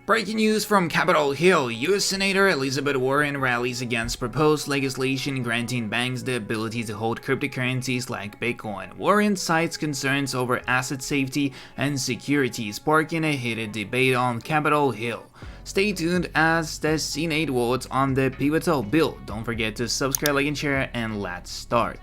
Breaking news from Capitol Hill. U.S. Senator Elizabeth Warren rallies against proposed legislation granting banks the ability to hold cryptocurrencies like Bitcoin. Warren cites concerns over asset safety and security, sparking a heated debate on Capitol Hill. Stay tuned as the Senate votes on the pivotal bill. Don't forget to subscribe, like, and share, and let's start.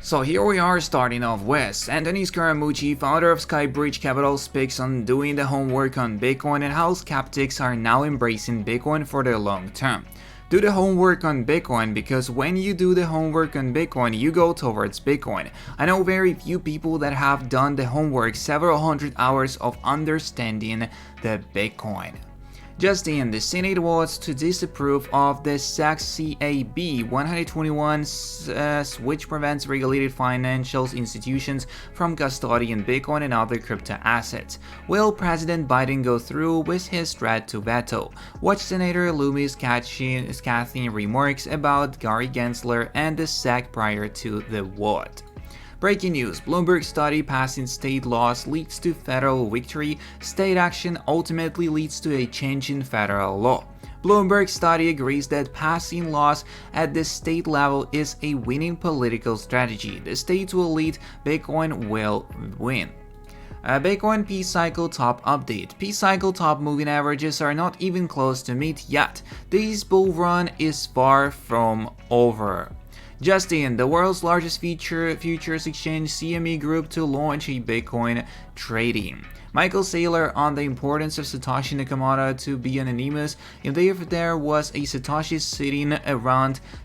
So here we are starting off with Anthony Scaramucci, founder of Skybridge Capital, speaks on doing the homework on Bitcoin and how skeptics are now embracing Bitcoin for the long term. Do the homework on Bitcoin, because when you do the homework on Bitcoin, you go towards Bitcoin. I know very few people that have done the homework, several hundred hours of understanding the Bitcoin. Just in, the Senate votes to disapprove of the SAC-CAB 121, which prevents regulated financial institutions from custodying Bitcoin and other crypto assets. Will President Biden go through with his threat to veto? Watch Senator Loomis scathing remarks about Gary Gensler and the SAC prior to the vote. Breaking news: Bloomberg study passing state laws leads to federal victory. State action ultimately leads to a change in federal law. Bloomberg study agrees that passing laws at the state level is a winning political strategy. The states will lead, Bitcoin will win. Bitcoin P-Cycle top update. P-Cycle top moving averages are not even close to meet yet. This bull run is far from over. Just in, the world's largest futures exchange CME Group to launch a Bitcoin trading. Michael Saylor on the importance of Satoshi Nakamoto to be anonymous. If there was a Satoshi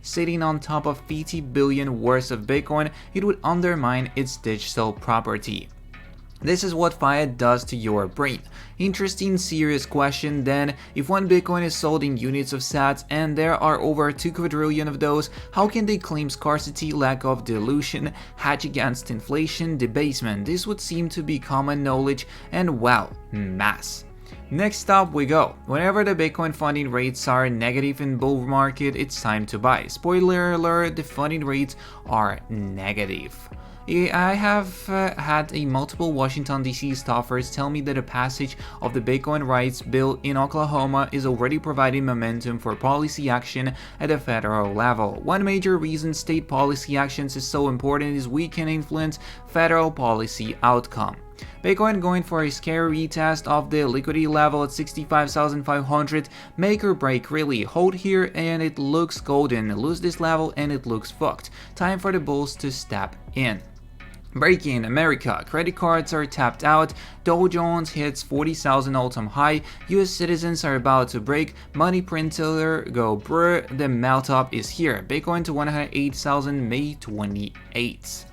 sitting on top of 50 billion worth of Bitcoin, it would undermine its digital property. This is what fiat does to your brain. Interesting, serious question then. If one Bitcoin is sold in units of sats and there are over 2 quadrillion of those, how can they claim scarcity, lack of dilution, hedge against inflation, debasement? This would seem to be common knowledge and, well, mass. Next up we go. Whenever the Bitcoin funding rates are negative in bull market, it's time to buy. Spoiler alert, the funding rates are negative. I have had multiple Washington DC staffers tell me that the passage of the Bitcoin rights bill in Oklahoma is already providing momentum for policy action at the federal level. One major reason state policy actions is so important is we can influence federal policy outcome. Bitcoin going for a scary retest of the liquidity level at 65,500, make or break really. Hold here and it looks golden, lose this level and it looks fucked. Time for the bulls to step in. Breaking America, credit cards are tapped out, Dow Jones hits 40,000 all-time high, US citizens are about to break, money printer go brr, the melt-up is here, Bitcoin to 108,000 May 28th.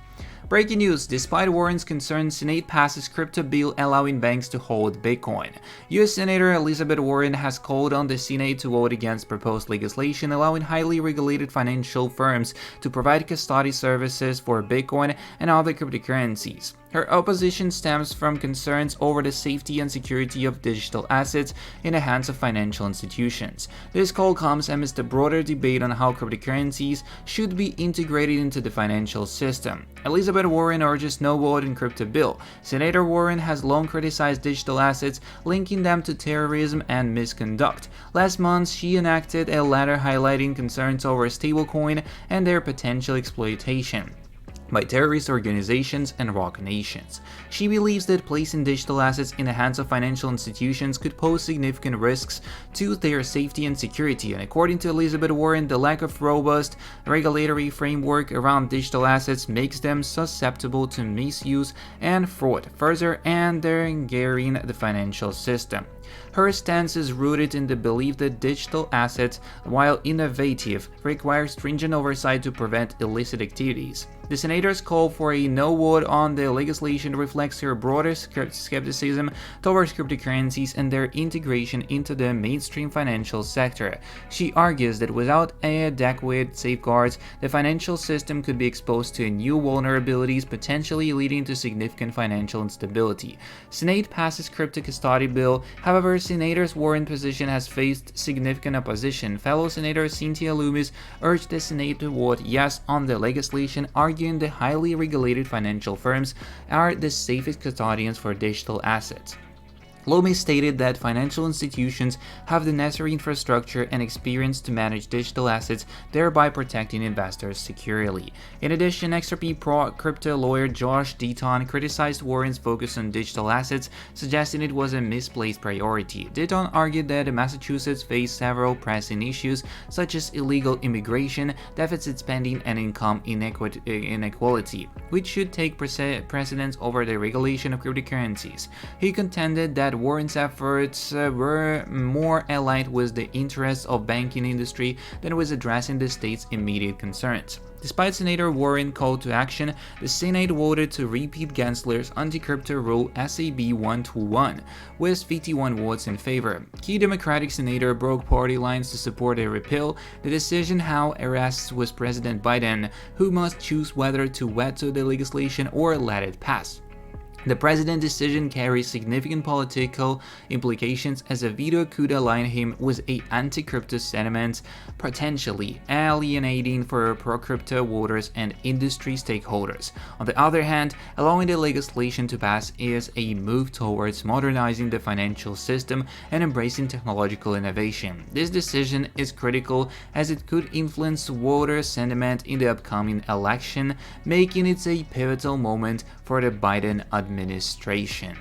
Breaking news: despite Warren's concerns, Senate passes crypto bill allowing banks to hold Bitcoin. U.S. Senator Elizabeth Warren has called on the Senate to vote against proposed legislation allowing highly regulated financial firms to provide custody services for Bitcoin and other cryptocurrencies. Her opposition stems from concerns over the safety and security of digital assets in the hands of financial institutions. This call comes amidst a broader debate on how cryptocurrencies should be integrated into the financial system. Elizabeth Warren urges no vote in crypto bill. Senator Warren has long criticized digital assets, linking them to terrorism and misconduct. Last month, she enacted a letter highlighting concerns over stablecoin and their potential exploitation by terrorist organizations and rogue nations. She believes that placing digital assets in the hands of financial institutions could pose significant risks to their safety and security, and according to Elizabeth Warren, the lack of robust regulatory framework around digital assets makes them susceptible to misuse and fraud, further endangering the financial system. Her stance is rooted in the belief that digital assets, while innovative, require stringent oversight to prevent illicit activities. The senator's call for a no vote on the legislation reflects her broader skepticism towards cryptocurrencies and their integration into the mainstream financial sector. She argues that without adequate safeguards, the financial system could be exposed to new vulnerabilities, potentially leading to significant financial instability. Senate passes crypto custody bill. However, Senator Warren's position has faced significant opposition. Fellow Senator Cynthia Loomis urged the Senate to vote yes on the legislation, arguing the highly regulated financial firms are the safest custodians for digital assets. Lomé stated that financial institutions have the necessary infrastructure and experience to manage digital assets, thereby protecting investors securely. In addition, XRP pro-crypto lawyer Josh Deaton criticized Warren's focus on digital assets, suggesting it was a misplaced priority. Deaton argued that Massachusetts faced several pressing issues, such as illegal immigration, deficit spending, and income inequality, which should take precedence over the regulation of cryptocurrencies. He contended that Warren's efforts were more aligned with the interests of banking industry than with addressing the state's immediate concerns. Despite Senator Warren's call to action, the Senate voted to repeat Gensler's anti-crypto rule SAB 121, with 51 votes in favor. Key Democratic senator broke party lines to support a repeal. The decision, however, rests with President Biden, who must choose whether to veto the legislation or let it pass. The president's decision carries significant political implications, as a veto could align him with anti-crypto sentiments, potentially alienating for pro-crypto voters and industry stakeholders. On the other hand, allowing the legislation to pass is a move towards modernizing the financial system and embracing technological innovation. This decision is critical as it could influence voter sentiment in the upcoming election, making it a pivotal moment for the Biden administration.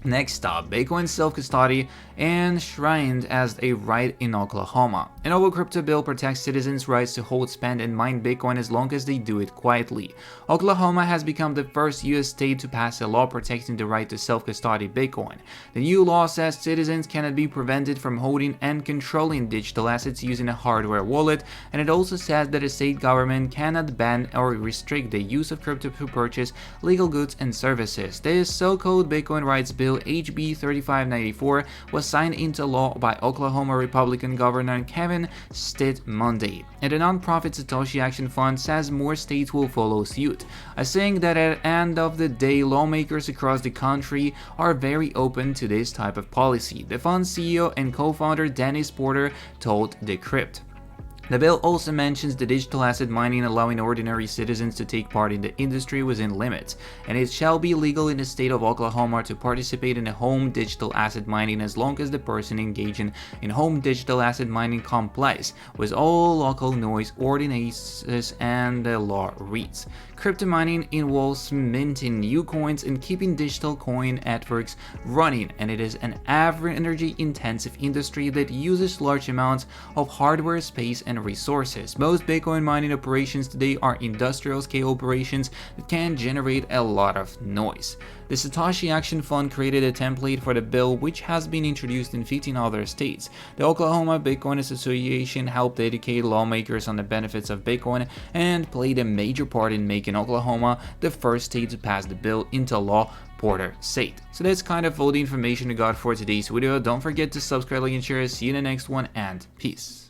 Next up, Bitcoin self-custody enshrined as a right in Oklahoma. A novel crypto bill protects citizens' rights to hold, spend, and mine Bitcoin as long as they do it quietly. Oklahoma has become the first U.S. state to pass a law protecting the right to self-custody Bitcoin. The new law says citizens cannot be prevented from holding and controlling digital assets using a hardware wallet, and it also says that a state government cannot ban or restrict the use of crypto to purchase legal goods and services. This so-called Bitcoin Rights Bill HB 3594 was signed into law by Oklahoma Republican Governor Kevin Stitt Monday, and the nonprofit Satoshi Action Fund says more states will follow suit, saying that at the end of the day, lawmakers across the country are very open to this type of policy. The fund's CEO and co-founder Dennis Porter told Decrypt. The bill also mentions the digital asset mining, allowing ordinary citizens to take part in the industry within limits, and it shall be legal in the state of Oklahoma to participate in a home digital asset mining as long as the person engaging in home digital asset mining complies with all local noise ordinances and the law reads. Crypto mining involves minting new coins and keeping digital coin networks running, and it is an energy-intensive industry that uses large amounts of hardware, space, and resources. Most Bitcoin mining operations today are industrial-scale operations that can generate a lot of noise. The Satoshi Action Fund created a template for the bill, which has been introduced in 15 other states. The Oklahoma Bitcoin Association helped educate lawmakers on the benefits of Bitcoin and played a major part in making Oklahoma the first state to pass the bill into law, Porter said. So that's kind of all the information we got for today's video. Don't forget to subscribe, like, and share. See you in the next one, and peace.